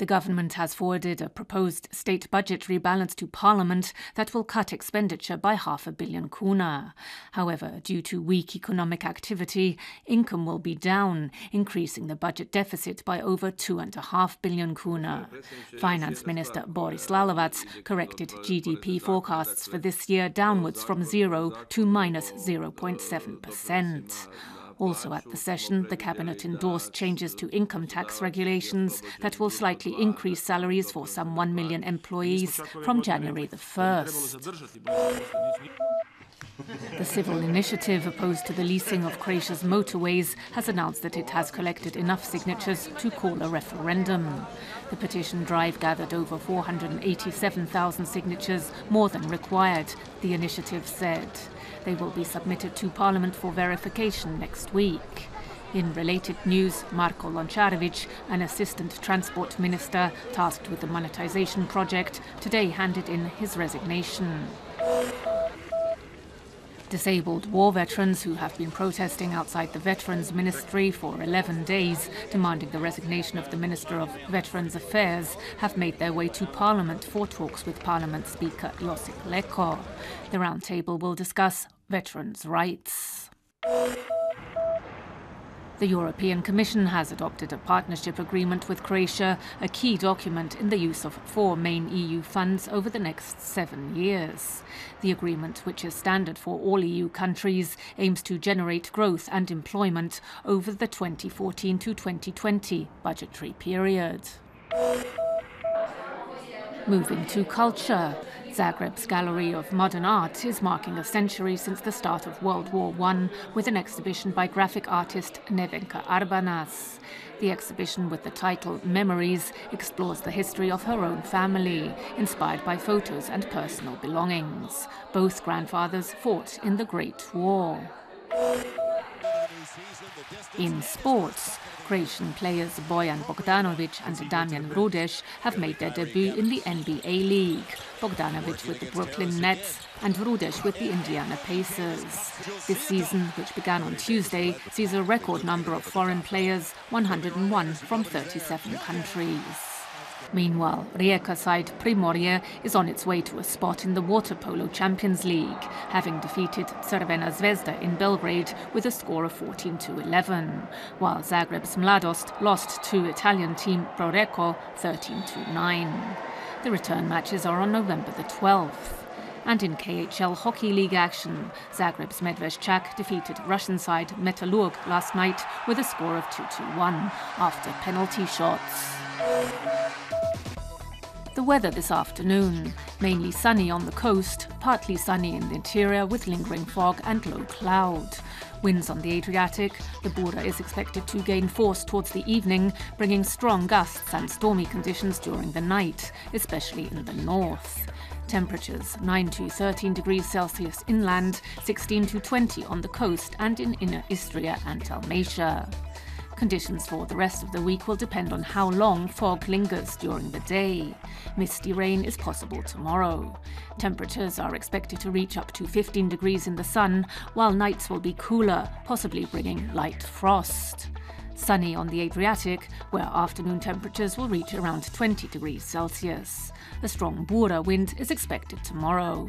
The government has forwarded a proposed state budget rebalance to Parliament that will cut expenditure by £500 million. However, due to weak economic activity, income will be down, increasing the budget deficit by over £2.5 billion. Finance Minister Boris Lalovac corrected GDP forecasts for this year downwards from 0 to minus 0.7%. Also at the session, the Cabinet endorsed changes to income tax regulations that will slightly increase salaries for some 1 million employees from January the 1st. The civil initiative opposed to the leasing of Croatia's motorways has announced that it has collected enough signatures to call a referendum. The petition drive gathered over 487,000 signatures, more than required, the initiative said. They will be submitted to Parliament for verification next week. In related news, Marko Lončarević, an assistant transport minister tasked with the monetization project, today handed in his resignation. Disabled war veterans who have been protesting outside the Veterans Ministry for 11 days, demanding the resignation of the Minister of Veterans Affairs, have made their way to Parliament for talks with Parliament Speaker Josip Leko. The roundtable will discuss veterans' rights. The European Commission has adopted a partnership agreement with Croatia, a key document in the use of 4 main EU funds over the next 7 years. The agreement, which is standard for all EU countries, aims to generate growth and employment over the 2014 to 2020 budgetary period. Moving to culture. Zagreb's Gallery of Modern Art is marking a century since the start of World War I with an exhibition by graphic artist Nevenka Arbanas. The exhibition, with the title Memories, explores the history of her own family, inspired by photos and personal belongings. Both grandfathers fought in the Great War. In sports, Croatian players Bojan Bogdanović and Damjan Rudeš have made their debut in the NBA League. Bogdanović with the Brooklyn Nets and Rudeš with the Indiana Pacers. This season, which began on Tuesday, sees a record number of foreign players, 101 from 37 countries. Meanwhile, Rijeka side Primorje is on its way to a spot in the Water Polo Champions League, having defeated Crvena Zvezda in Belgrade with a score of 14-11, while Zagreb's Mladost lost to Italian team Proreco 13-9. The return matches are on November the 12th. And in KHL Hockey League action, Zagreb's Medveščak defeated Russian side Metalurg last night with a score of 2-1 after penalty shots. The weather this afternoon: mainly sunny on the coast, partly sunny in the interior with lingering fog and low cloud. Winds on the Adriatic. The Bura is expected to gain force towards the evening, bringing strong gusts and stormy conditions during the night, especially in the north. Temperatures 9 to 13 degrees Celsius inland, 16 to 20 on the coast and in inner Istria and Dalmatia. Conditions for the rest of the week will depend on how long fog lingers during the day. Misty rain is possible tomorrow. Temperatures are expected to reach up to 15 degrees in the sun, while nights will be cooler, possibly bringing light frost. Sunny on the Adriatic, where afternoon temperatures will reach around 20 degrees Celsius. A strong Bura wind is expected tomorrow.